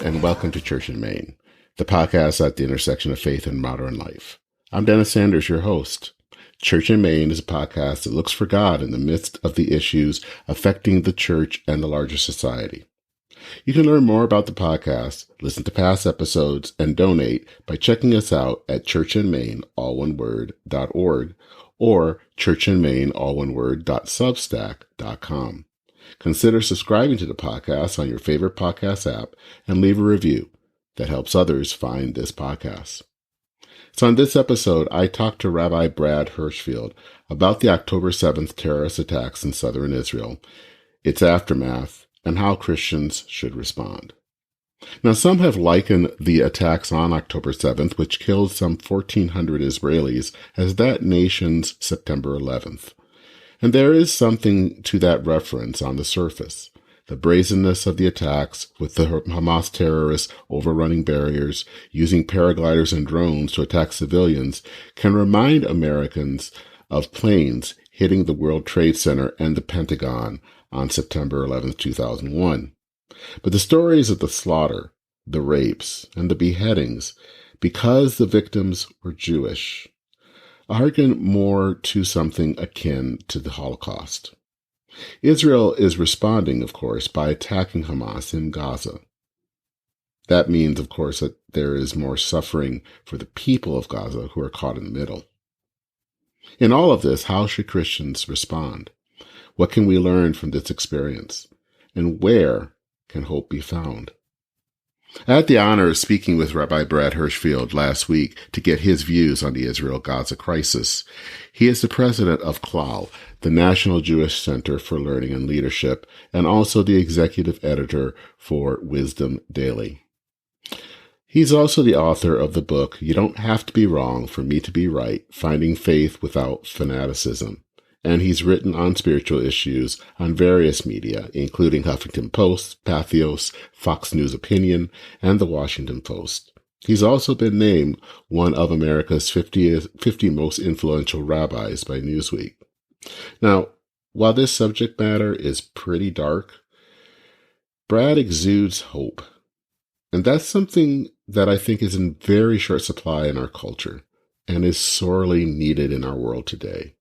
and welcome to Church in Maine, the podcast at the intersection of faith and modern life. I'm Dennis Sanders, your host. Church in Maine is a podcast that looks for God in the midst of the issues affecting the church and the larger society. You can learn more about the podcast, listen to past episodes, and donate by checking us out at churchinmaine, all one word, .org or churchinmaine, all one word, .substack.com. Consider subscribing to the podcast on your favorite podcast app and leave a review. That helps others find this podcast. So on this episode, I talked to Rabbi Brad Hirschfield about the October 7th terrorist attacks in southern Israel, its aftermath, and how Christians should respond. Now, some have likened the attacks on October 7th, which killed some 1,400 Israelis, as that nation's September 11th. And there is something to that reference on the surface. The brazenness of the attacks, with the Hamas terrorists overrunning barriers, using paragliders and drones to attack civilians, can remind Americans of planes hitting the World Trade Center and the Pentagon on September 11, 2001. But the stories of the slaughter, the rapes, and the beheadings, because the victims were Jewish, harken more to something akin to the Holocaust. Israel is responding, of course, by attacking Hamas in Gaza. That means, of course, that there is more suffering for the people of Gaza who are caught in the middle. In all of this, how should Christians respond? What can we learn from this experience? And where can hope be found? I had the honor of speaking with Rabbi Brad Hirschfield last week to get his views on the Israel-Gaza crisis. He is the president of KLAL, the National Jewish Center for Learning and Leadership, and also the executive editor for Wisdom Daily. He's also the author of the book, You Don't Have to Be Wrong for Me to Be Right, Finding Faith Without Fanaticism. And he's written on spiritual issues on various media, including Huffington Post, Pathos, Fox News Opinion, and The Washington Post. He's also been named one of America's 50 most influential rabbis by Newsweek. Now, while this subject matter is pretty dark, Brad exudes hope. And that's something that I think is in very short supply in our culture and is sorely needed in our world today.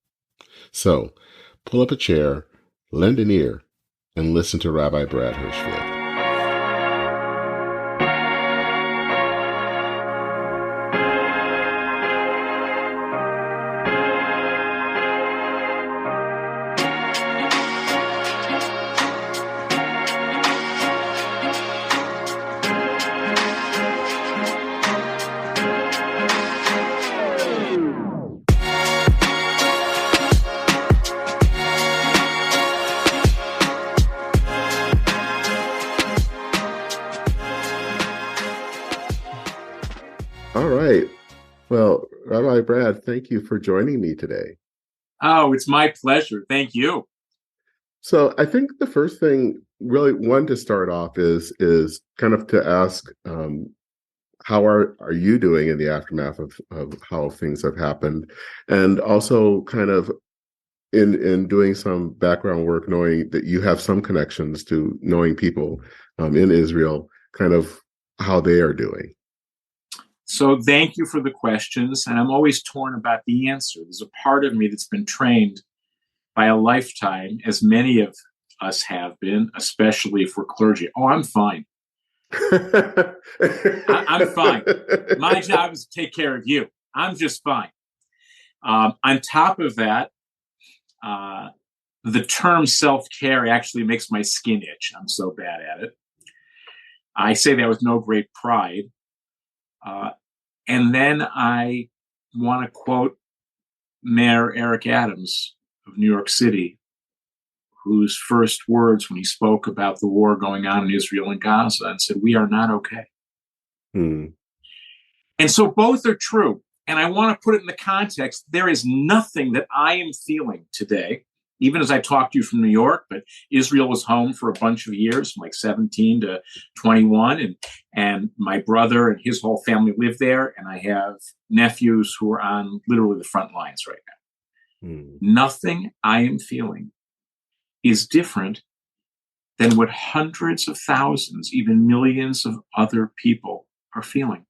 So, pull up a chair, lend an ear, and listen to Rabbi Brad Hirschfield. All right. Well, Rabbi Brad, thank you for joining me today. Oh, it's my pleasure. Thank you. So I think the first thing, really, one to start off is kind of to ask, how are you doing in the aftermath of how things have happened, and also kind of in doing some background work, knowing that you have some connections to knowing people in Israel, kind of how they are doing. So thank you for the questions. And I'm always torn about the answer. There's a part of me that's been trained by a lifetime, as many of us have been, especially if we're clergy. Oh, I'm fine. I'm fine. My job is to take care of you. I'm just fine. On top of that, the term self-care actually makes my skin itch. I'm so bad at it. I say that with no great pride. And then I want to quote Mayor Eric Adams of New York City, whose first words when he spoke about the war going on in Israel and Gaza, and said, "We are not okay." And so both are true. And I want to put it in the context. There is nothing that I am feeling today, even as I talk to you from New York, but Israel was home for a bunch of years, from like 17 to 21. And my brother and his whole family live there. And I have nephews who are on literally the front lines right now. Nothing I am feeling is different than what hundreds of thousands, even millions of other people are feeling.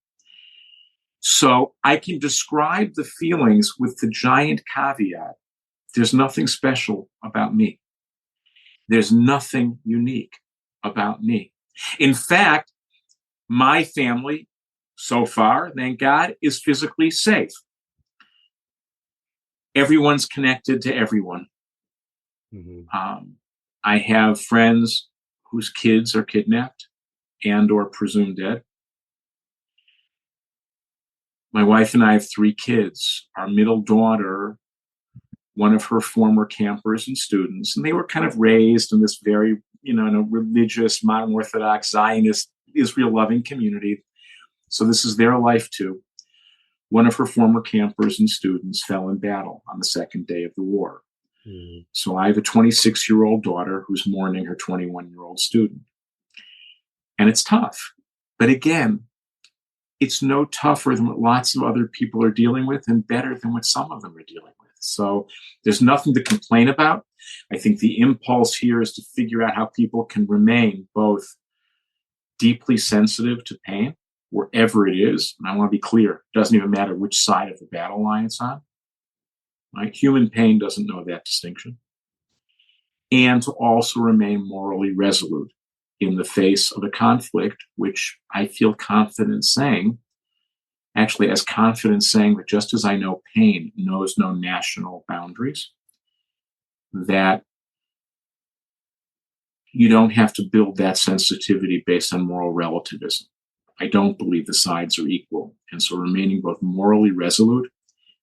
So I can describe the feelings with the giant caveat: there's nothing special about me. There's nothing unique about me. In fact, my family, so far, thank God, is physically safe. Everyone's connected to everyone. I have friends whose kids are kidnapped and or presumed dead. My wife and I have 3 kids. Our middle daughter, one of her former campers and students, and they were kind of raised in this very, in a religious, modern Orthodox, Zionist, Israel-loving community. So this is their life too. One of her former campers and students fell in battle on the second day of the war. So I have a 26-year-old daughter who's mourning her 21-year-old student. And it's tough. But again, it's no tougher than what lots of other people are dealing with, and better than what some of them are dealing with. So there's nothing to complain about. I think the impulse here is to figure out how people can remain both deeply sensitive to pain, wherever it is. And I want to be clear, it doesn't even matter which side of the battle line it's on. Right? Human pain doesn't know that distinction. And to also remain morally resolute in the face of a conflict, which I feel confident saying, actually as confident saying that just as I know pain knows no national boundaries, that you don't have to build that sensitivity based on moral relativism. I don't believe the sides are equal. And so remaining both morally resolute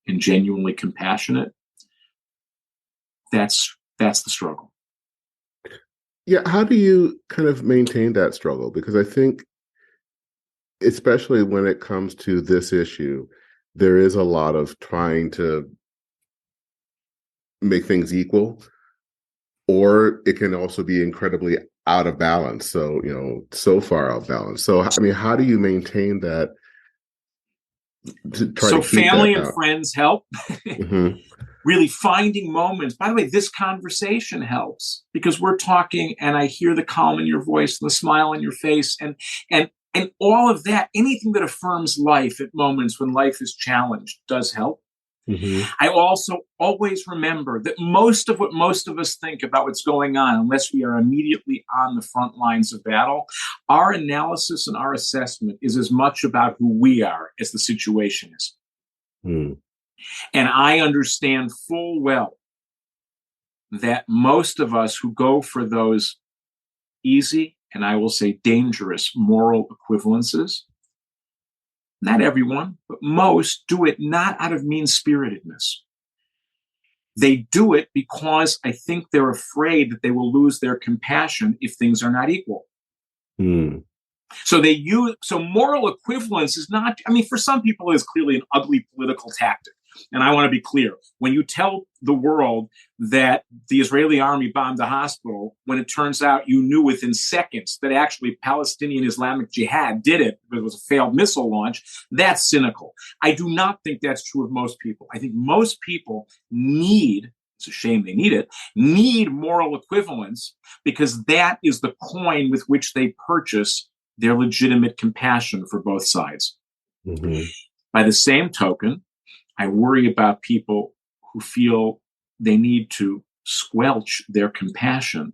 and genuinely compassionate, that's the struggle. Yeah, how do you kind of maintain that struggle? Because I think, especially when it comes to this issue, there is a lot of trying to make things equal, or it can also be incredibly out of balance. So, so far out of balance. So, I mean, how do you maintain that? So family and friends help. Really finding moments. By the way, this conversation helps because we're talking and I hear the calm in your voice and the smile on your face and all of that. Anything that affirms life at moments when life is challenged does help. I also always remember that most of what most of us think about what's going on, unless we are immediately on the front lines of battle, our analysis and our assessment is as much about who we are as the situation is. And I understand full well that most of us who go for those easy, and I will say dangerous, moral equivalences, not everyone, but most do it not out of mean-spiritedness. They do it because I think they're afraid that they will lose their compassion if things are not equal. So moral equivalence is not, for some people it is clearly an ugly political tactic. And I want to be clear. When you tell the world that the Israeli army bombed the hospital, when it turns out you knew within seconds that actually Palestinian Islamic Jihad did it because it was a failed missile launch, that's cynical. I do not think that's true of most people. I think most people it's a shame they need moral equivalence because that is the coin with which they purchase their legitimate compassion for both sides. By the same token, I worry about people who feel they need to squelch their compassion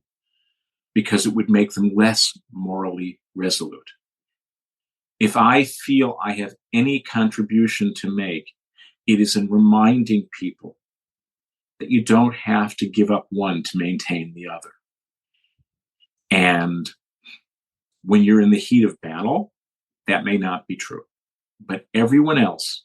because it would make them less morally resolute. If I feel I have any contribution to make, it is in reminding people that you don't have to give up one to maintain the other. And when you're in the heat of battle, that may not be true. But everyone else,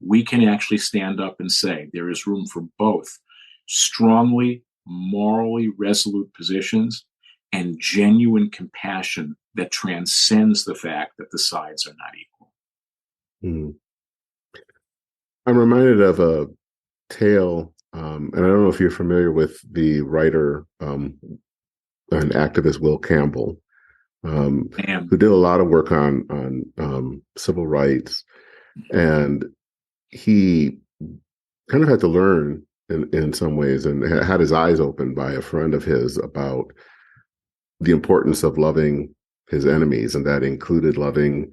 we can actually stand up and say there is room for both strongly, morally resolute positions and genuine compassion that transcends the fact that the sides are not equal. I'm reminded of a tale, and I don't know if you're familiar with the writer and activist Will Campbell, who did a lot of work on civil rights, and he kind of had to learn in some ways and had his eyes opened by a friend of his about the importance of loving his enemies, and that included loving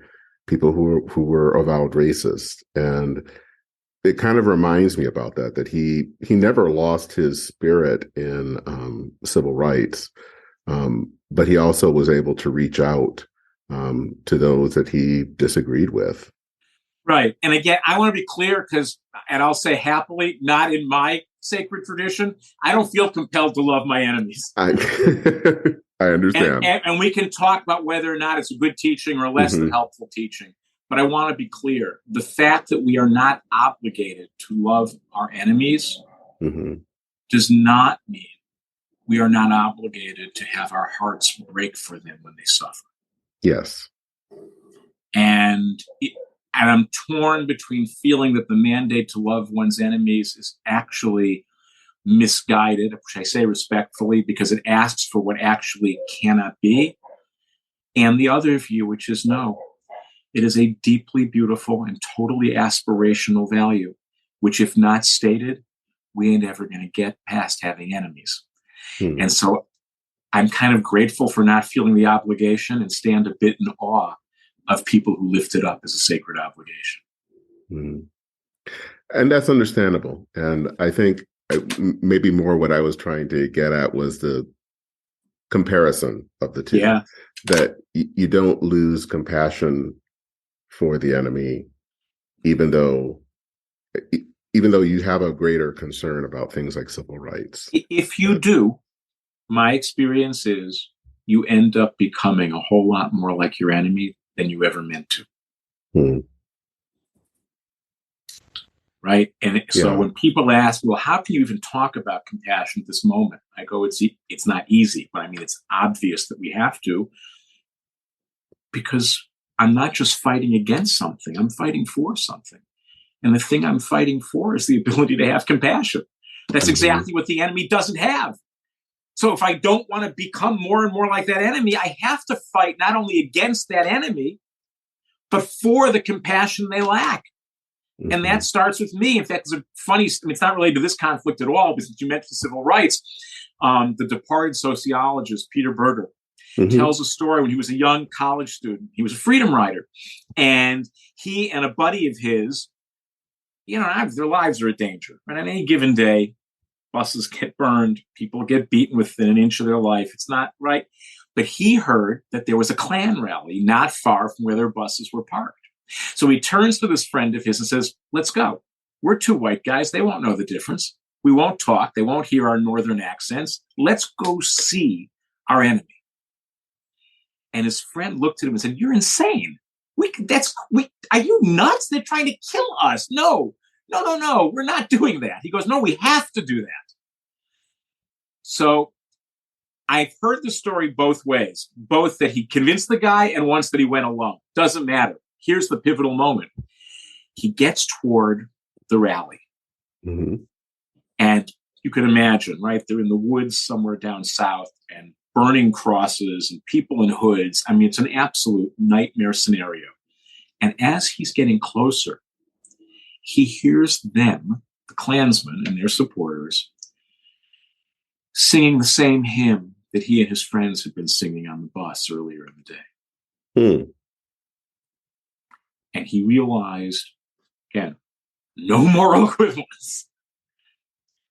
people who were avowed racist. And it kind of reminds me about that he never lost his spirit in civil rights, but he also was able to reach out to those that he disagreed with. Right. And again, I want to be clear and I'll say happily, not in my sacred tradition, I don't feel compelled to love my enemies. I understand. And we can talk about whether or not it's a good teaching or less than helpful teaching. But I want to be clear. The fact that we are not obligated to love our enemies does not mean we are not obligated to have our hearts break for them when they suffer. Yes. And I'm torn between feeling that the mandate to love one's enemies is actually misguided, which I say respectfully, because it asks for what actually cannot be. And the other view, which is no, it is a deeply beautiful and totally aspirational value, which if not stated, we ain't ever going to get past having enemies. And so I'm kind of grateful for not feeling the obligation and stand a bit in awe of people who lift it up as a sacred obligation. And that's understandable. And I think maybe more what I was trying to get at was the comparison of the two. Yeah. That you don't lose compassion for the enemy, even though you have a greater concern about things like civil rights. If you do, my experience is you end up becoming a whole lot more like your enemy than you ever meant to. Right? And so when people ask, well, how can you even talk about compassion at this moment? I go, it's not easy, but I mean, it's obvious that we have to, because I'm not just fighting against something, I'm fighting for something. And the thing I'm fighting for is the ability to have compassion. That's exactly what the enemy doesn't have. So if I don't want to become more and more like that enemy, I have to fight not only against that enemy, but for the compassion they lack. And that starts with me. In fact, it's a funny, it's not related to this conflict at all, because you mentioned civil rights. The departed sociologist, Peter Berger, tells a story when he was a young college student. He was a freedom rider. And he and a buddy of his, their lives are in danger. And on any given day, buses get burned, people get beaten within an inch of their life. It's not right. But he heard that there was a Klan rally not far from where their buses were parked. So he turns to this friend of his and says, let's go. We're two white guys. They won't know the difference. We won't talk. They won't hear our northern accents. Let's go see our enemy. And his friend looked at him and said, you're insane. Are you nuts? They're trying to kill us. No. We're not doing that. He goes, no, we have to do that. So I've heard the story both ways, both that he convinced the guy and once that he went alone. Doesn't matter. Here's the pivotal moment. He gets toward the rally. And you can imagine, right? They're in the woods somewhere down south and burning crosses and people in hoods. I mean, it's an absolute nightmare scenario. And as he's getting closer, he hears them, the Klansmen and their supporters, singing the same hymn that he and his friends had been singing on the bus earlier in the day. And he realized, again, no moral equivalence,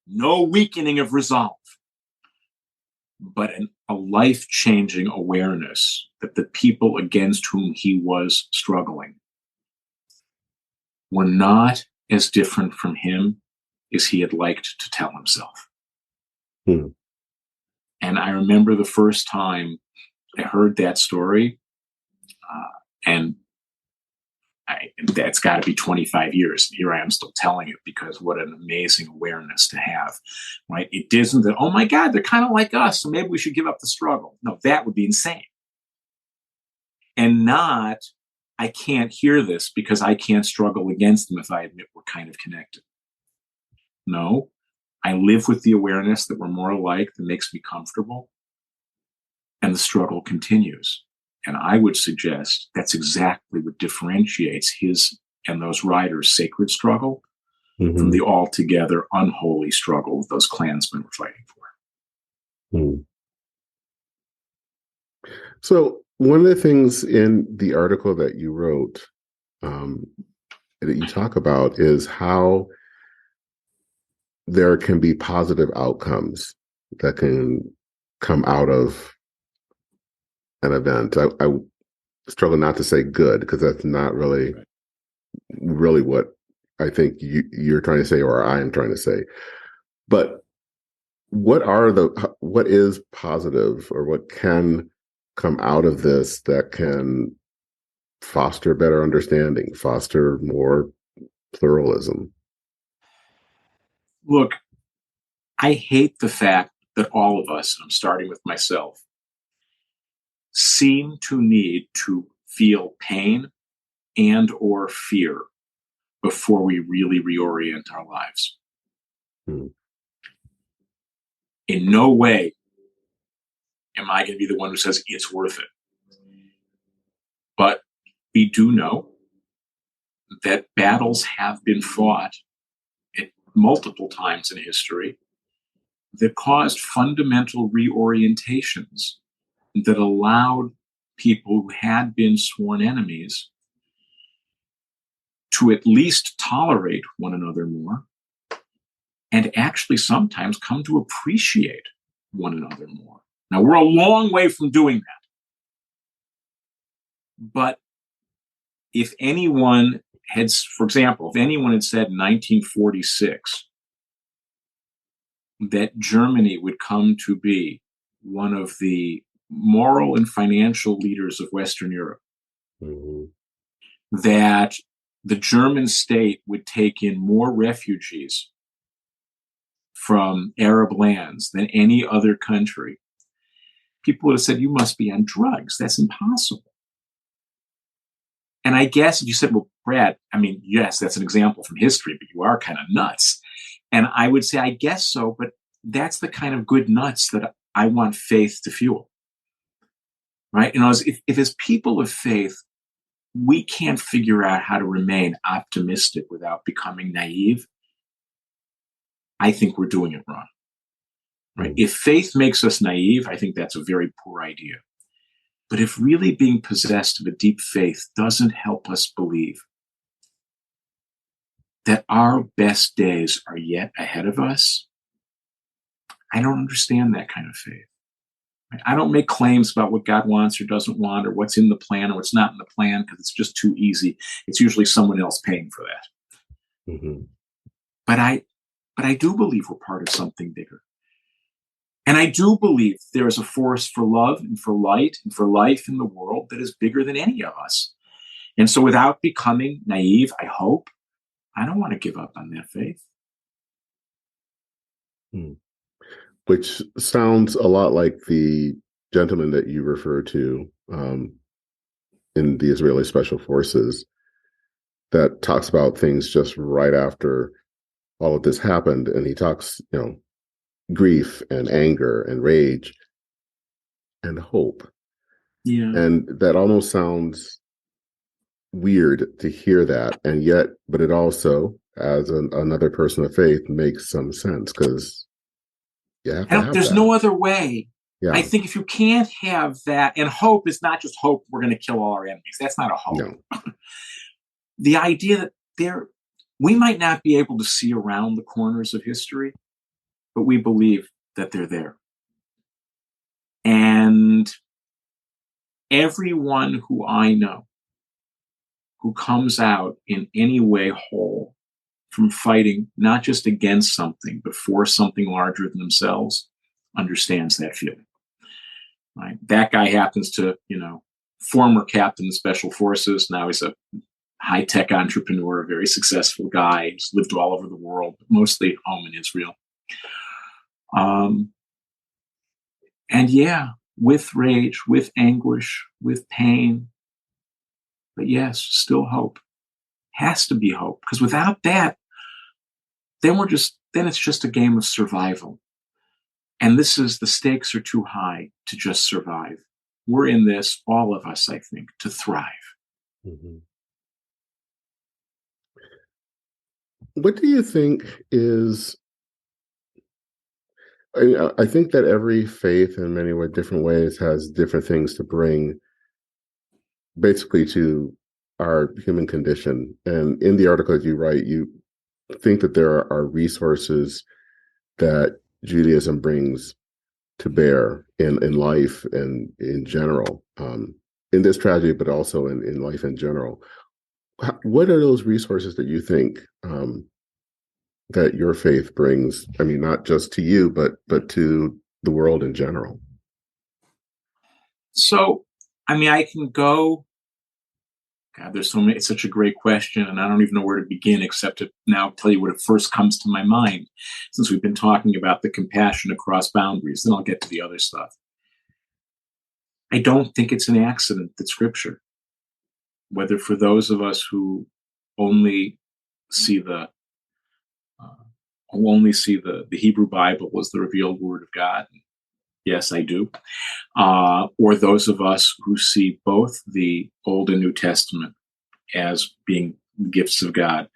no weakening of resolve, but a life-changing awareness that the people against whom he was struggling were not as different from him as he had liked to tell himself. And I remember the first time I heard that story, and that's got to be 25 years. Here I am still telling it, because what an amazing awareness to have, right? It isn't that, oh my God, they're kind of like us, so maybe we should give up the struggle. No, that would be insane. And not, I can't hear this because I can't struggle against them if I admit we're kind of connected. No, I live with the awareness that we're more alike, that makes me comfortable, and the struggle continues. And I would suggest that's exactly what differentiates his and those riders' sacred struggle from the altogether unholy struggle those Klansmen were fighting for. So one of the things in the article that you wrote, um, that you talk about, is how there can be positive outcomes that can come out of an event. I struggle not to say good, because that's not really what I think you're trying to say, or I am trying to say. But what is positive, or what can come out of this that can foster better understanding, foster more pluralism? Look, I hate the fact that all of us, and I'm starting with myself, seem to need to feel pain and or fear before we really reorient our lives. Hmm. In no way am I going to be the one who says it's worth it. But we do know that battles have been fought at multiple times in history that caused fundamental reorientations that allowed people who had been sworn enemies to at least tolerate one another more and actually sometimes come to appreciate one another more. Now, we're a long way from doing that. But if anyone had, for example, if anyone had said in 1946 that Germany would come to be one of the moral and financial leaders of Western Europe, Mm-hmm. that the German state would take in more refugees from Arab lands than any other country, people would have said, you must be on drugs. That's impossible. And I guess if you said, well, Brad, I mean, yes, that's an example from history, but you are kind of nuts. And I would say, I guess so, but that's the kind of good nuts that I want faith to fuel. Right? You know, if as people of faith, we can't figure out how to remain optimistic without becoming naive, I think we're doing it wrong. Right? Mm-hmm. If faith makes us naive, I think that's a very poor idea. But if really being possessed of a deep faith doesn't help us believe that our best days are yet ahead of us, I don't understand that kind of faith. I don't make claims about what God wants or doesn't want, or what's in the plan or what's not in the plan, because it's just too easy. It's usually someone else paying for that. Mm-hmm. But I do believe we're part of something bigger. And I do believe there is a force for love and for light and for life in the world that is bigger than any of us. And so without becoming naive, I hope, I don't want to give up on that faith. Mm. Which sounds a lot like the gentleman that you refer to, in the Israeli Special Forces, that talks about things just right after all of this happened. And he talks, grief and anger and rage and hope. Yeah. And that almost sounds weird to hear that. And yet, but it also, as another person of faith, makes some sense, because you have to have There's that. no other way. I Yeah. think if you can't have that, and hope is not just hope, we're going to kill all our enemies. That's not a hope. No. The idea that we might not be able to see around the corners of history, but we believe that they're there. And everyone who I know who comes out in any way whole from fighting, not just against something, but for something larger than themselves, understands that feeling. Right? That guy happens to, former captain of special forces. Now he's a high-tech entrepreneur, a very successful guy. He's lived all over the world, mostly home in Israel. And yeah, with rage, with anguish, with pain, but yes, still hope. Has to be hope, because without that, then it's just a game of survival. And the stakes are too high to just survive. We're in this, all of us, I think, to thrive. Mm-hmm. What do you think is I think that every faith in many different ways has different things to bring basically to our human condition. And in the article that you write, you think that there are resources that Judaism brings to bear in life and in general, in this tragedy, but also in life in general. What are those resources that you think that your faith brings? I mean, not just to you, but to the world in general. So, I mean, I can go. God, there's so many. It's such a great question, and I don't even know where to begin except to now tell you what it first comes to my mind. Since we've been talking about the compassion across boundaries, then I'll get to the other stuff. I don't think it's an accident that Scripture, whether for those of us who only see the the Hebrew Bible as the revealed Word of God. Yes, I do. Or those of us who see both the Old and New Testament as being gifts of God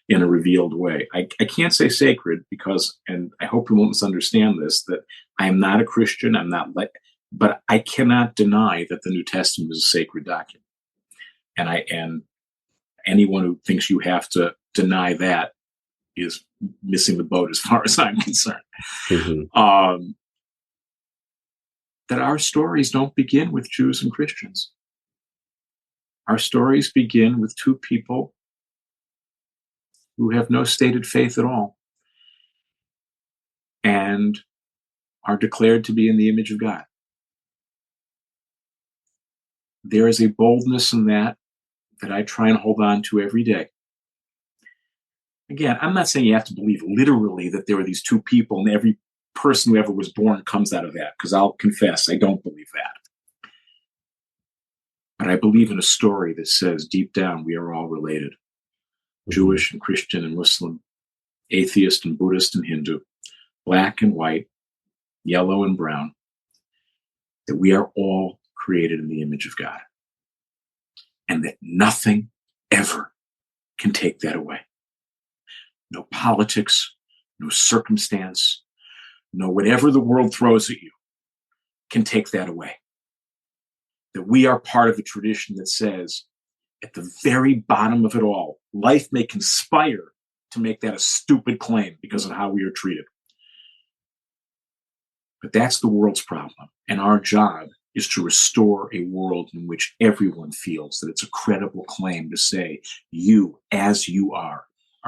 in a revealed way. I can't say sacred because, and I hope you won't misunderstand this, that I am not a Christian. I'm not but I cannot deny that the New Testament is a sacred document. And anyone who thinks you have to deny that is missing the boat as far as I'm concerned. Mm-hmm. That our stories don't begin with Jews and Christians. Our stories begin with two people who have no stated faith at all and are declared to be in the image of God. There is a boldness in that I try and hold on to every day. Again, I'm not saying you have to believe literally that there are these two people and every person who ever was born comes out of that, because I'll confess I don't believe that. But I believe in a story that says deep down we are all related. Mm-hmm. Jewish and Christian and Muslim, atheist and Buddhist and Hindu, black and white, yellow and brown, that we are all created in the image of God. And that nothing ever can take that away. No politics, no circumstance, no whatever the world throws at you can take that away. That we are part of a tradition that says, at the very bottom of it all, life may conspire to make that a stupid claim because of how we are treated. But that's the world's problem. And our job is to restore a world in which everyone feels that it's a credible claim to say, you, as you are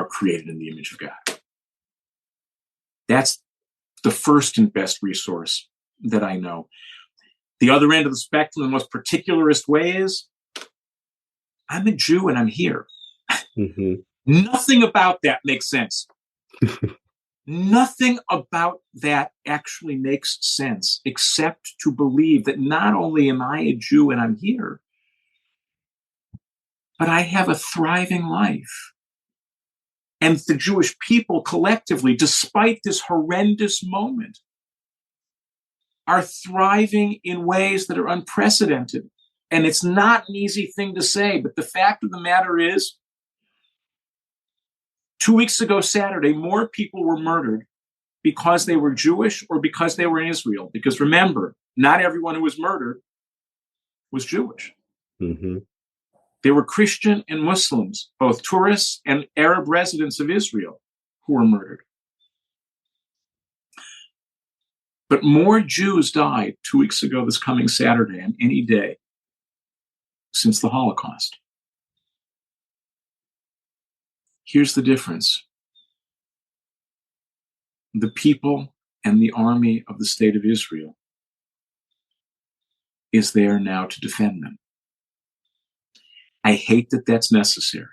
created in the image of God. That's the first and best resource that I know. The other end of the spectrum, in the most particularist way, is I'm a Jew and I'm here. Mm-hmm. Nothing about that makes sense. Nothing about that actually makes sense except to believe that not only am I a Jew and I'm here, but I have a thriving life. And the Jewish people collectively, despite this horrendous moment, are thriving in ways that are unprecedented. And it's not an easy thing to say, but the fact of the matter is, 2 weeks ago Saturday, more people were murdered because they were Jewish or because they were in Israel. Because remember, not everyone who was murdered was Jewish. Mm-hmm. There were Christian and Muslims, both tourists and Arab residents of Israel, who were murdered. But more Jews died 2 weeks ago this coming Saturday and any day since the Holocaust. Here's the difference. The people and the army of the state of Israel is there now to defend them. I hate that that's necessary.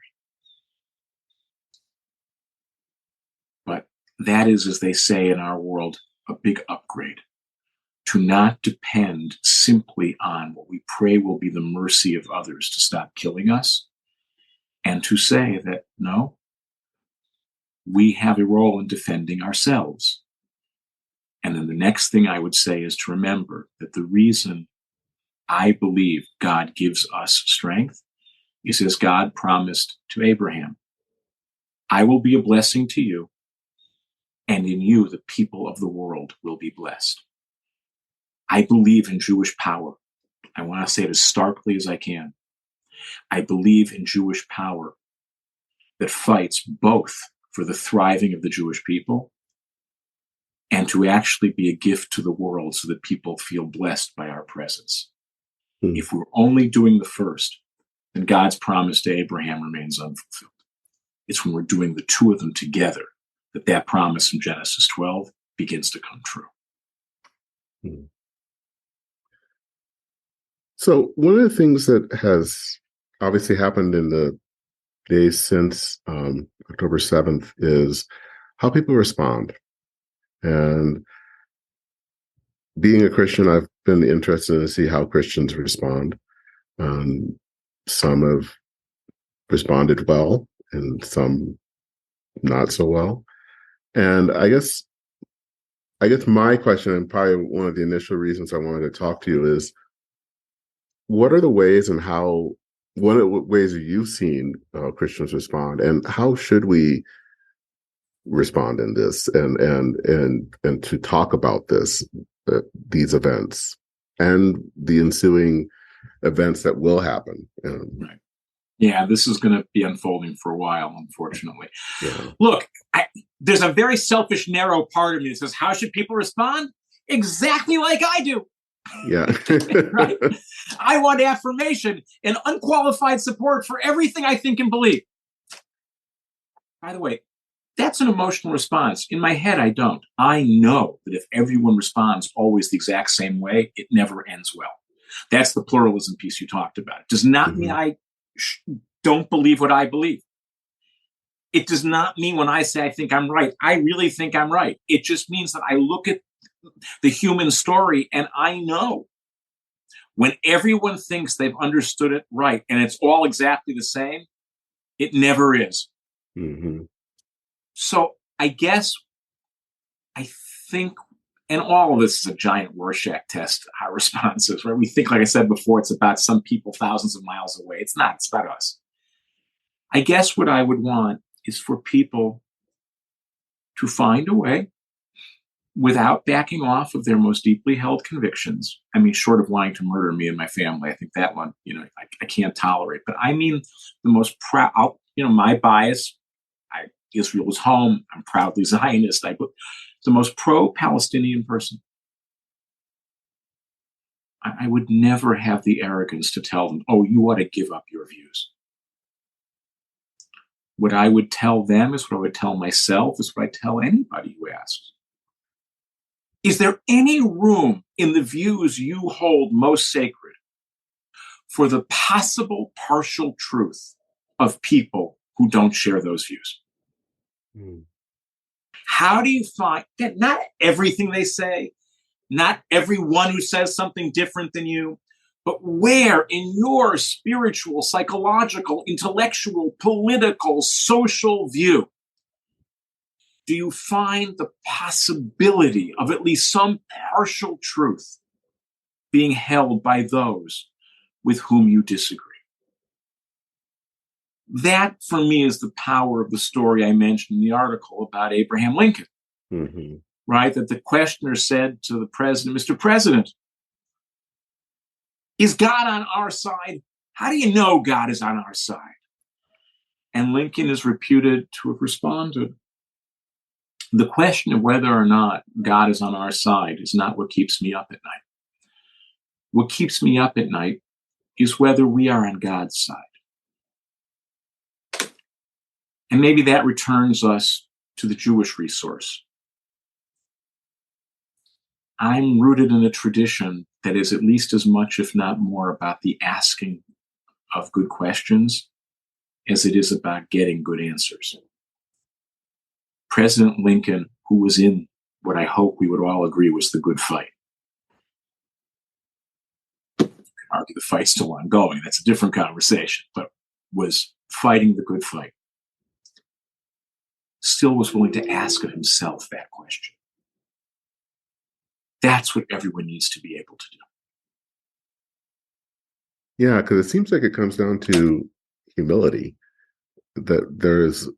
But that is, as they say in our world, a big upgrade. To not depend simply on what we pray will be the mercy of others to stop killing us, and to say that, no, we have a role in defending ourselves. And then the next thing I would say is to remember that the reason I believe God gives us strength is as God promised to Abraham. I will be a blessing to you, and in you the people of the world will be blessed. I believe in Jewish power. I want to say it as starkly as I can. I believe in Jewish power that fights both for the thriving of the Jewish people and to actually be a gift to the world so that people feel blessed by our presence. If we're only doing the first, then God's promise to Abraham remains unfulfilled. It's when we're doing the two of them together that that promise from Genesis 12 begins to come true. So one of the things that has obviously happened in the days since October 7th is how people respond. And being a Christian, I've been interested to see how Christians respond. Some have responded well and some not so well. And I guess my question, and probably one of the initial reasons I wanted to talk to you, is what are the ways and how, what are the ways that you've seen Christians respond, and how should we respond in this, and to talk about these events and the ensuing events that will happen. Right. Yeah, this is going to be unfolding for a while, unfortunately. Yeah. Look, there's a very selfish, narrow part of me that says, how should people respond? Exactly like I do. Yeah. Right? I want affirmation and unqualified support for everything I think and believe. By the way, that's an emotional response. In my head, I don't. I know that if everyone responds always the exact same way, it never ends well. That's the pluralism piece you talked about. It does not mean I don't believe what I believe. It does not mean when I say I think I'm right, I really think I'm right. It just means that I look at the human story and I know when everyone thinks they've understood it right and it's all exactly the same, it never is. So I guess I think, and all of this is a giant Rorschach test, our responses, right? We think, like I said before, it's about some people thousands of miles away. It's not. It's about us. I guess what I would want is for people to find a way without backing off of their most deeply held convictions. I mean, short of wanting to murder me and my family, I think that one, I can't tolerate. But I mean, the most proud, my bias, Israel was home. I'm proudly Zionist. The most pro-Palestinian person. I would never have the arrogance to tell them, oh, you ought to give up your views. What I would tell them is what I would tell myself, is what I tell anybody who asks. Is there any room in the views you hold most sacred for the possible partial truth of people who don't share those views? How do you find that not everything they say, not everyone who says something different than you, but where in your spiritual, psychological, intellectual, political, social view do you find the possibility of at least some partial truth being held by those with whom you disagree? That, for me, is the power of the story I mentioned in the article about Abraham Lincoln, right? That the questioner said to the president, Mr. President, is God on our side? How do you know God is on our side? And Lincoln is reputed to have responded, the question of whether or not God is on our side is not what keeps me up at night. What keeps me up at night is whether we are on God's side. And maybe that returns us to the Jewish resource. I'm rooted in a tradition that is at least as much, if not more, about the asking of good questions as it is about getting good answers. President Lincoln, who was in what I hope we would all agree was the good fight. You can argue the fight's still ongoing. That's a different conversation, but was fighting the good fight. Still was willing to ask of himself that question. That's what everyone needs to be able to do. Yeah, because it seems like it comes down to humility. That there's,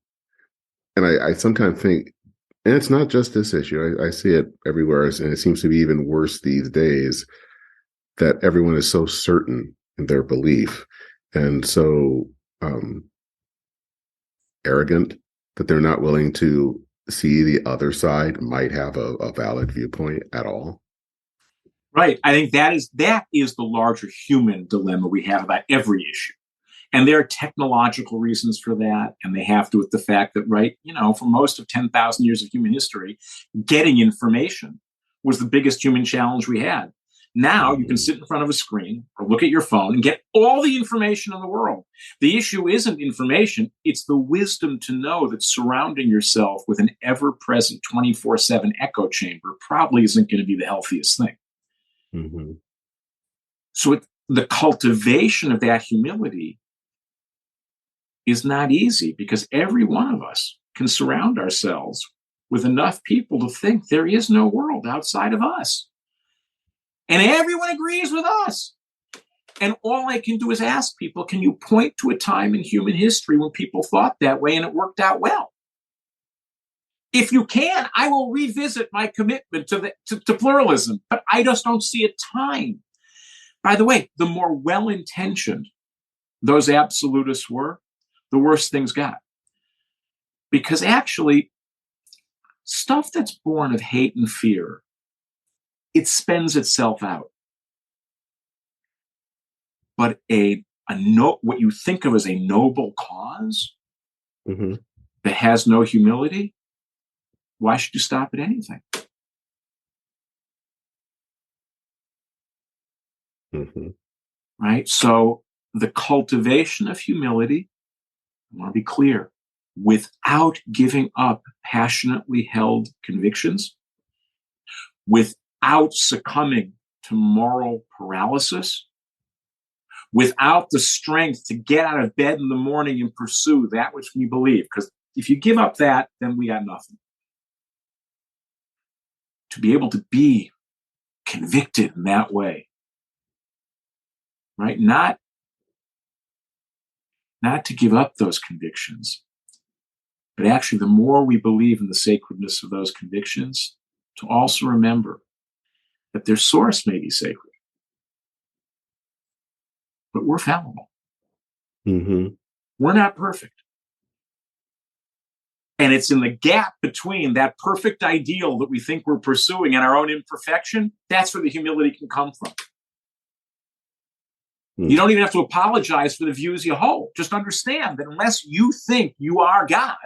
and I sometimes think And it's not just this issue. I see it everywhere, and it seems to be even worse these days that everyone is so certain in their belief and so um, arrogant that they're not willing to see the other side might have a valid viewpoint at all. Right. I think that is the larger human dilemma we have about every issue. And there are technological reasons for that. And they have to do with the fact that, right, for most of 10,000 years of human history, getting information was the biggest human challenge we had. Now you can sit in front of a screen or look at your phone and get all the information in the world. The issue isn't information. It's the wisdom to know that surrounding yourself with an ever-present 24/7 echo chamber probably isn't going to be the healthiest thing. Mm-hmm. So the cultivation of that humility is not easy because every one of us can surround ourselves with enough people to think there is no world outside of us. And everyone agrees with us. And all I can do is ask people, can you point to a time in human history when people thought that way and it worked out well? If you can, I will revisit my commitment to pluralism, but I just don't see a time. By the way, the more well-intentioned those absolutists were, the worse things got. Because actually, stuff that's born of hate and fear, it spends itself out. But what you think of as a noble cause Mm-hmm. that has no humility, why should you stop at anything? Mm-hmm. Right? So the cultivation of humility, I want to be clear, without giving up passionately held convictions, without succumbing to moral paralysis, without the strength to get out of bed in the morning and pursue that which we believe. Because if you give up that, then we got nothing. To be able to be convicted in that way, right? Not to give up those convictions, but actually the more we believe in the sacredness of those convictions, to also remember that their source may be sacred, but we're fallible. Mm-hmm. We're not perfect. And it's in the gap between that perfect ideal that we think we're pursuing and our own imperfection, that's where the humility can come from. You don't even have to apologize for the views you hold. Just understand that unless you think you are God,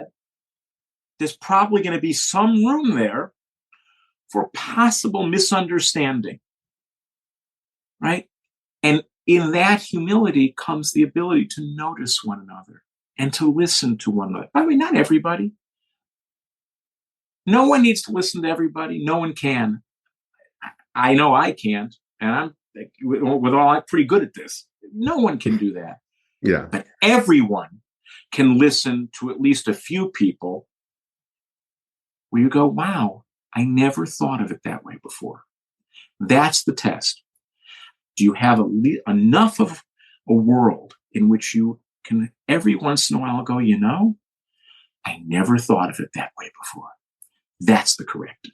there's probably going to be some room there for possible misunderstanding, right? And in that humility comes the ability to notice one another and to listen to one another. By the way, not everybody. No one needs to listen to everybody. No one can. I know I can't, and I'm pretty good at this. No one can do that. Yeah. But everyone can listen to at least a few people where you go, wow, I never thought of it that way before. That's the test. Do you have enough of a world in which you can every once in a while go, I never thought of it that way before. That's the corrective.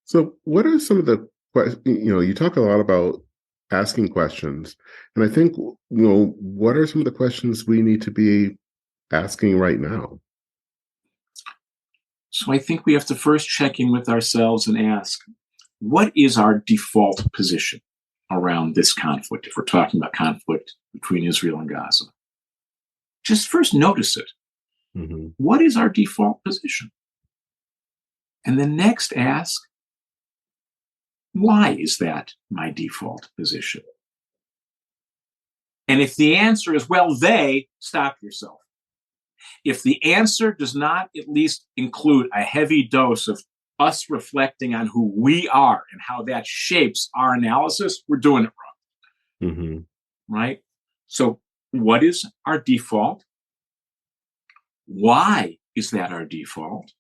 So what are some of the questions, you talk a lot about asking questions, and I think, what are some of the questions we need to be asking right now? So I think we have to first check in with ourselves and ask, what is our default position around this conflict, if we're talking about conflict between Israel and Gaza? Just first notice it. Mm-hmm. What is our default position? And then next ask, why is that my default position? And if the answer is, well, stop yourself. If the answer does not at least include a heavy dose of us reflecting on who we are and how that shapes our analysis, we're doing it wrong. Mm-hmm. Right? So what is our default? Why is that our default?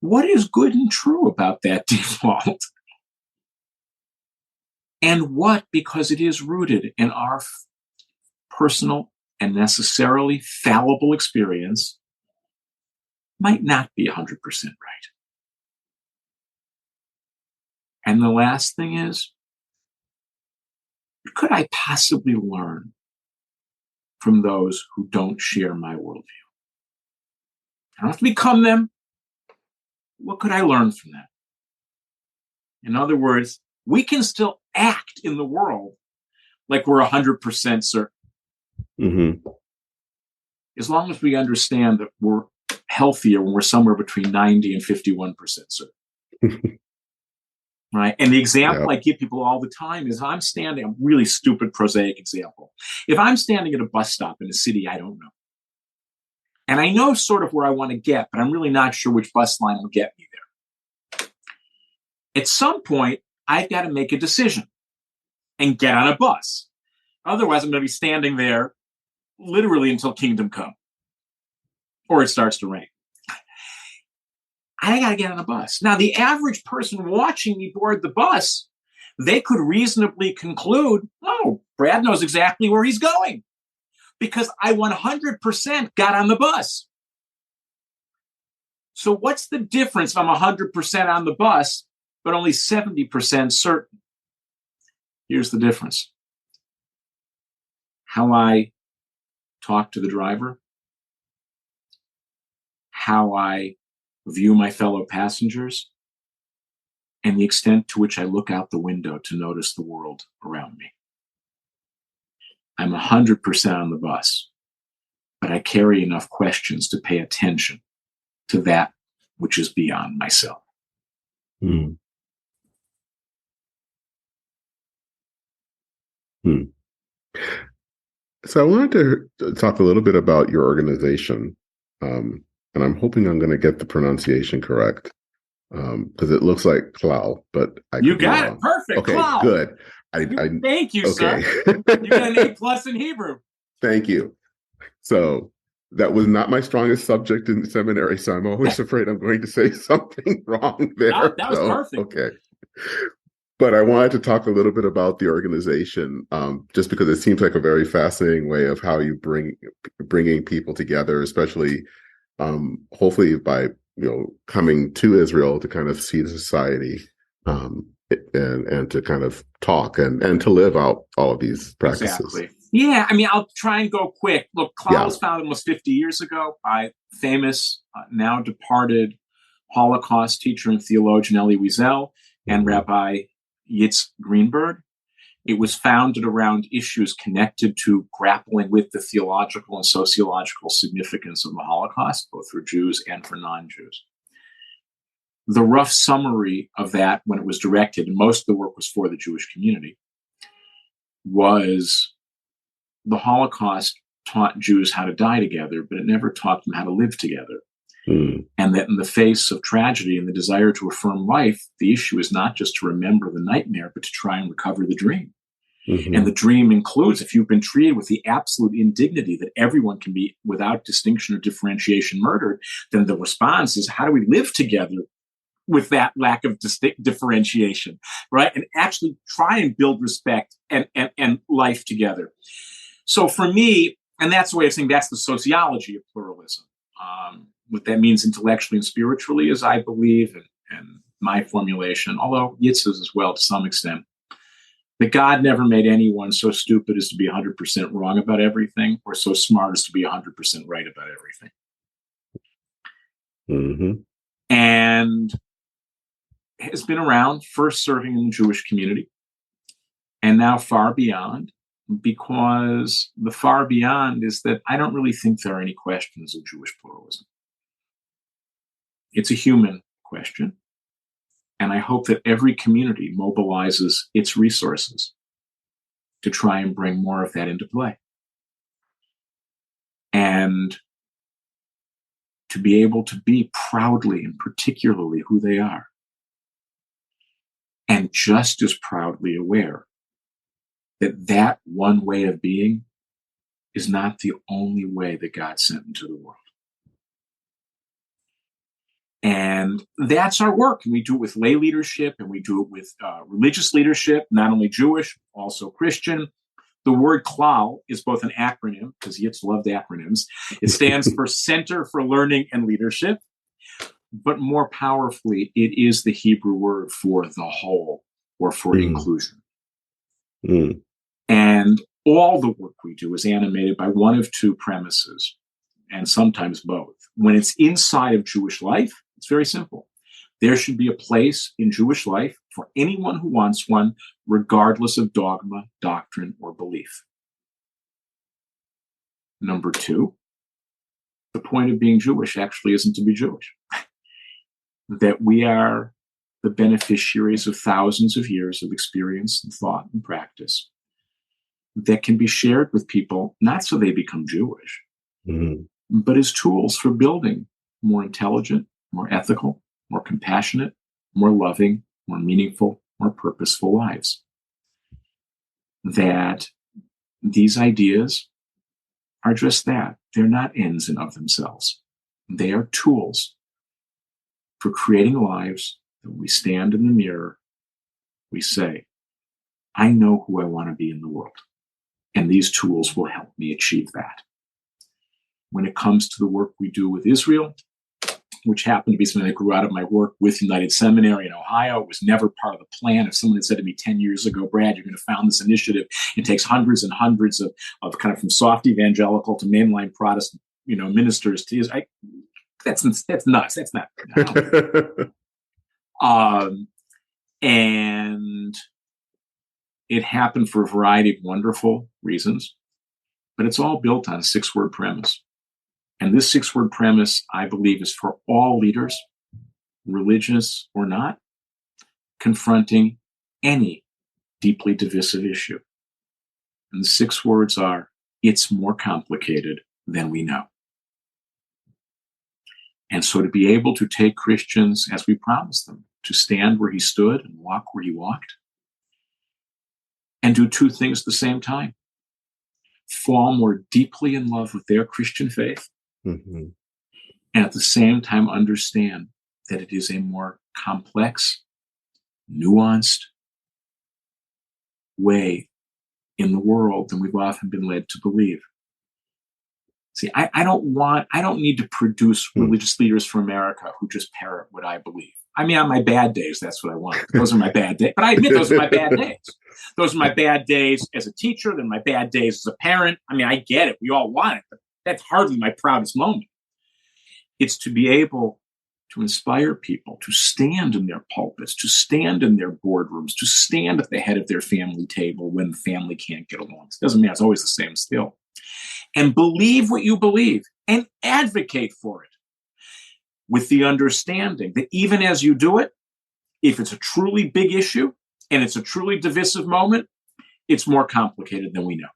What is good and true about that default? And what, because it is rooted in our personal and necessarily fallible experience might not be 100% right. And the last thing is, what could I possibly learn from those who don't share my worldview? I don't have to become them. What could I learn from them? In other words, we can still act in the world like we're 100% certain. Mm-hmm. As long as we understand that we're healthier when we're somewhere between 90 and 51% certain. Right? And the example I give people all the time is I'm standing, a really stupid, prosaic example. If I'm standing at a bus stop in a city I don't know, and I know sort of where I want to get, but I'm really not sure which bus line will get me there. At some point, I've got to make a decision and get on a bus. Otherwise, I'm going to be standing there literally until kingdom come, or it starts to rain. I got to get on a bus. Now, the average person watching me board the bus, they could reasonably conclude, oh, Brad knows exactly where he's going because I 100% got on the bus. So what's the difference if I'm 100% on the bus, but only 70% certain? Here's the difference. How I talk to the driver, how I view my fellow passengers, and the extent to which I look out the window to notice the world around me. I'm 100% on the bus, but I carry enough questions to pay attention to that which is beyond myself. Mm. Hmm. So I wanted to talk a little bit about your organization, and I'm hoping I'm going to get the pronunciation correct, because it looks like Klau, but I You could be got wrong. it. Perfect. Okay, Klau. good. Thank you, okay. sir. You got an A+ in Hebrew. Thank you. So that was not my strongest subject in seminary, so I'm always afraid I'm going to say something wrong there. No, that was perfect. Okay. But I wanted to talk a little bit about the organization, just because it seems like a very fascinating way of how you bringing people together, especially hopefully by coming to Israel to kind of see the society, and to kind of talk and to live out all of these practices. Exactly. Yeah, I mean, I'll try and go quick. Look, Klau was founded almost 50 years ago by famous, now departed Holocaust teacher and theologian Elie Wiesel and Rabbi Yitz Greenberg. It was founded around issues connected to grappling with the theological and sociological significance of the Holocaust, both for Jews and for non-Jews. The rough summary of that, when it was directed, and most of the work was for the Jewish community, was the Holocaust taught Jews how to die together, but it never taught them how to live together. And that in the face of tragedy and the desire to affirm life, the issue is not just to remember the nightmare, but to try and recover the dream. And the dream includes, if you've been treated with the absolute indignity that everyone can be, without distinction or differentiation, murdered, then the response is, how do we live together with that lack of differentiation, right? And actually try and build respect and life together. So for me, and that's the way of saying that's the sociology of pluralism. What that means intellectually and spiritually is, I believe, and my formulation, although Yitz's as well to some extent, that God never made anyone so stupid as to be 100% wrong about everything, or so smart as to be 100% right about everything. And has been around, first serving in the Jewish community, and now far beyond, because the far beyond is that I don't really think there are any questions of Jewish pluralism. It's a human question. And I hope that every community mobilizes its resources to try and bring more of that into play. And to be able to be proudly and particularly who they are. And just as proudly aware that that one way of being is not the only way that God sent into the world. And that's our work. And we do it with lay leadership, and we do it with religious leadership, not only Jewish, also Christian. The word klal is both an acronym, because Yitz loved acronyms. It stands for Center for Learning and Leadership. But more powerfully, it is the Hebrew word for the whole, or for inclusion. And all the work we do is animated by one of two premises, and sometimes both. When it's inside of Jewish life, it's very simple. There should be a place in Jewish life for anyone who wants one, regardless of dogma, doctrine, or belief. Number two, the point of being Jewish actually isn't to be Jewish. That we are the beneficiaries of thousands of years of experience and thought and practice that can be shared with people, not so they become Jewish, but as tools for building more intelligent, more ethical, more compassionate, more loving, more meaningful, more purposeful lives. That these ideas are just that. They're not ends in of themselves. They are tools for creating lives that when we stand in the mirror, we say, I know who I want to be in the world. And these tools will help me achieve that. When it comes to the work we do with Israel, which happened to be something that grew out of my work with United Seminary in Ohio, it was never part of the plan. If someone had said to me 10 years ago, Brad, you're going to found this initiative, it takes hundreds and hundreds of kind of from soft evangelical to mainline Protestant, ministers to that's nuts. That's not. And it happened for a variety of wonderful reasons, but it's all built on a 6-word premise. And this 6-word premise, I believe, is for all leaders, religious or not, confronting any deeply divisive issue. And the 6 words are, it's more complicated than we know. And so to be able to take Christians, as we promised them, to stand where he stood and walk where he walked, and do 2 things at the same time. Fall more deeply in love with their Christian faith, and at the same time understand that it is a more complex, nuanced way in the world than we've often been led to believe. See, I don't need to produce religious leaders for America who just parrot what I believe. I mean, on my bad days, that's what I want. Those are my bad days. But I admit those are my bad days. Those are my bad days as a teacher, then my bad days as a parent. I mean, I get it. We all want it, but that's hardly my proudest moment. It's to be able to inspire people to stand in their pulpits, to stand in their boardrooms, to stand at the head of their family table when the family can't get along. It doesn't matter. It's always the same still. And believe what you believe and advocate for it with the understanding that even as you do it, if it's a truly big issue and it's a truly divisive moment, it's more complicated than we know.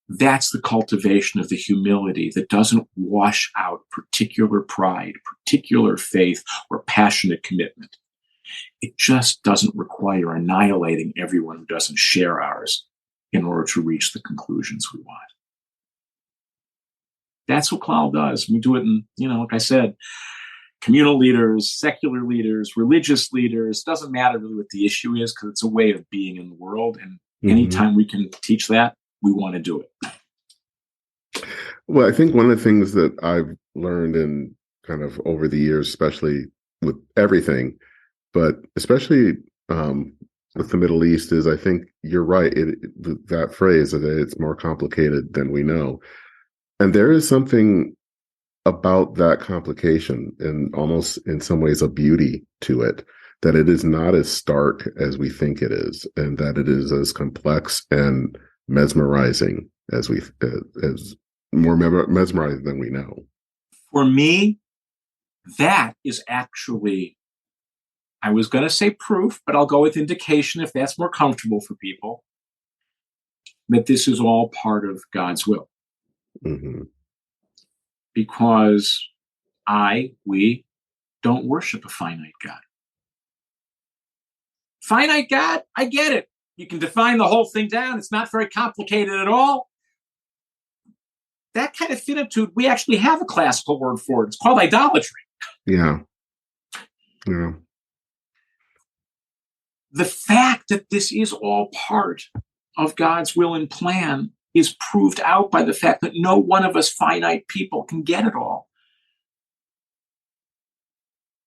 That's the cultivation of the humility that doesn't wash out particular pride, particular faith, or passionate commitment. It just doesn't require annihilating everyone who doesn't share ours in order to reach the conclusions we want. That's what Klal does. We do it in, like I said, communal leaders, secular leaders, religious leaders. Doesn't matter really what the issue is, because it's a way of being in the world. And anytime we can teach that, we want to do it. Well, I think one of the things that I've learned in kind of over the years, especially with everything, but especially with the Middle East, is I think you're right. That phrase that it's more complicated than we know. And there is something about that complication and almost in some ways a beauty to it, that it is not as stark as we think it is, and that it is as complex and mesmerizing as more mesmerizing than we know. For me, that is actually, I was going to say proof, but I'll go with indication if that's more comfortable for people, that this is all part of God's will. Because we don't worship a finite God. Finite God, I get it. You can define the whole thing down. It's not very complicated at all. That kind of finitude, we actually have a classical word for it. It's called idolatry. Yeah. the fact that this is all part of God's will and plan is proved out by the fact that no one of us finite people can get it all.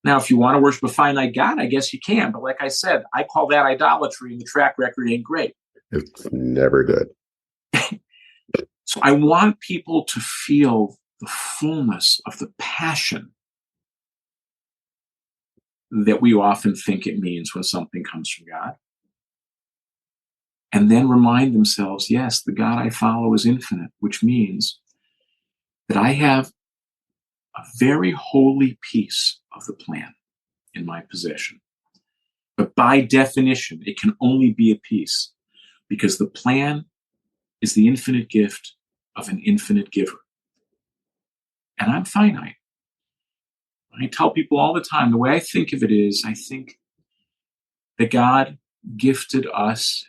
Now, if you want to worship a finite God, I guess you can. But like I said, I call that idolatry, and the track record ain't great. It's never good. So I want people to feel the fullness of the passion that we often think it means when something comes from God. And then remind themselves, yes, the God I follow is infinite, which means that I have a very holy piece of the plan in my possession. But by definition, it can only be a piece, because the plan is the infinite gift of an infinite giver. And I'm finite. I tell people all the time, the way I think of it is, I think that God gifted us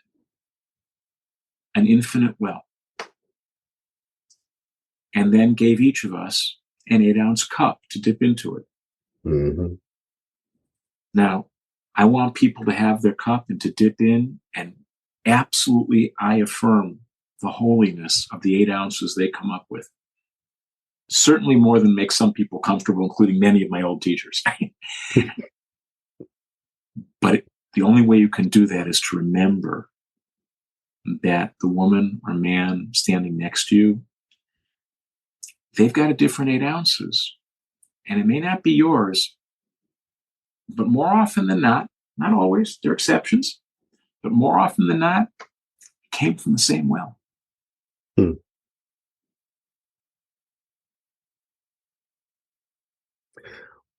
an infinite well, and then gave each of us an 8-ounce cup to dip into it. Mm-hmm. Now, I want people to have their cup and to dip in, and absolutely I affirm the holiness of the 8 ounces they come up with. Certainly more than makes some people comfortable, including many of my old teachers. But the only way you can do that is to remember that the woman or man standing next to you, they've got a different 8 ounces. And it may not be yours, but more often than not always, there are exceptions, but more often than not, it came from the same well.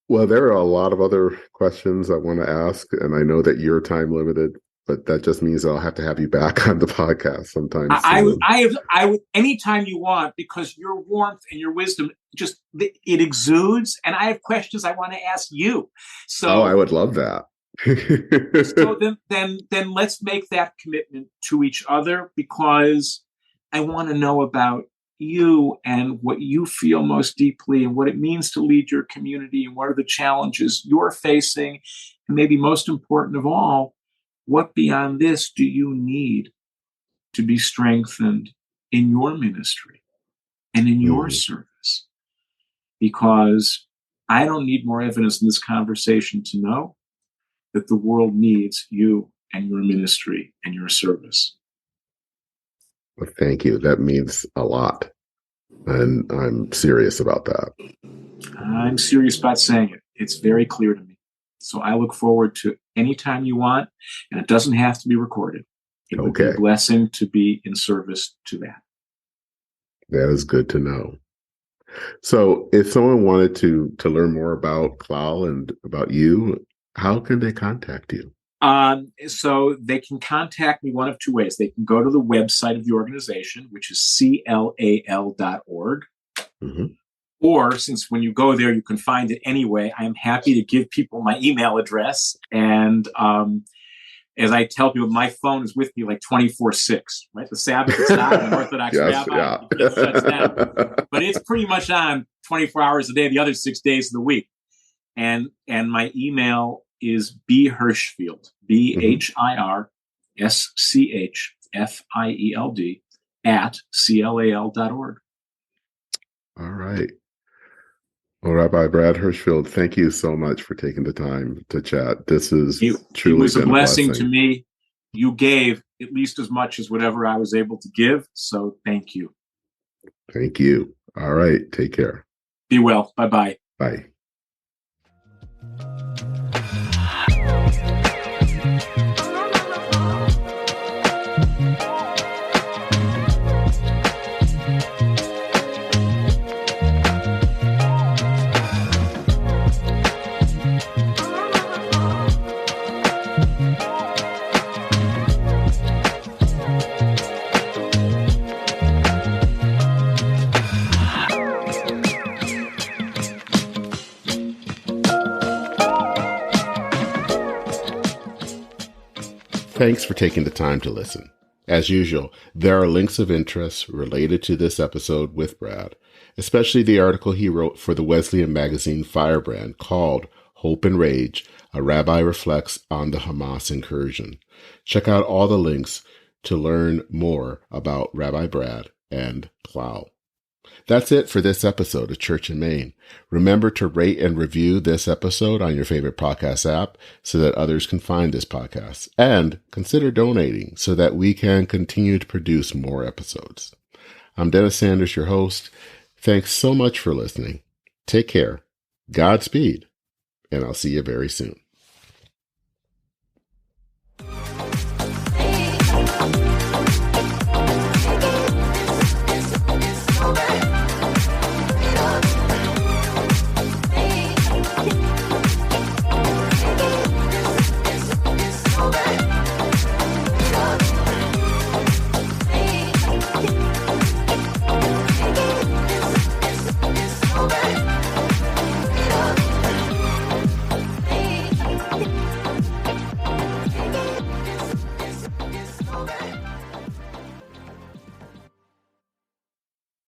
Well, there are a lot of other questions I want to ask, and I know that you're time limited, but that just means I'll have to have you back on the podcast sometime soon. I would anytime you want, because your warmth and your wisdom just it exudes, and I have questions I want to ask you. So, I would love that. So then let's make that commitment to each other, because I want to know about you and what you feel most deeply and what it means to lead your community and what are the challenges you're facing. And maybe most important of all, what beyond this do you need to be strengthened in your ministry and in your service? Because I don't need more evidence in this conversation to know that the world needs you and your ministry and your service. Well, thank you. That means a lot. And I'm serious about that. I'm serious about saying it. It's very clear to me. So I look forward to any time you want, and it doesn't have to be recorded. It would be a blessing to be in service to that. That is good to know. So if someone wanted to learn more about Klal and about you, how can they contact you? So they can contact me one of two ways. They can go to the website of the organization, which is clal.org. Mm-hmm. Or since when you go there, you can find it anyway, I am happy to give people my email address. And as I tell people, my phone is with me like 24/6, right? The Sabbath is not an Orthodox rabbi. It shuts down. But it's pretty much on 24 hours a day, the other 6 days of the week. And my email is Hirschfield, BHIRSCHFIELD @CLAL.org. All right. Well, Rabbi Brad Hirschfield, thank you so much for taking the time to chat. This is truly it was a been blessing to me. You gave at least as much as whatever I was able to give. So thank you. Thank you. All right. Take care. Be well. Bye-bye. Bye. Thanks for taking the time to listen. As usual, there are links of interest related to this episode with Brad, especially the article he wrote for the Wesleyan magazine Firebrand called Hope and Rage, a rabbi reflects on the Hamas incursion. Check out all the links to learn more about Rabbi Brad and Plow. That's it for this episode of Church in Maine. Remember to rate and review this episode on your favorite podcast app so that others can find this podcast. And consider donating so that we can continue to produce more episodes. I'm Dennis Sanders, your host. Thanks so much for listening. Take care. Godspeed. And I'll see you very soon.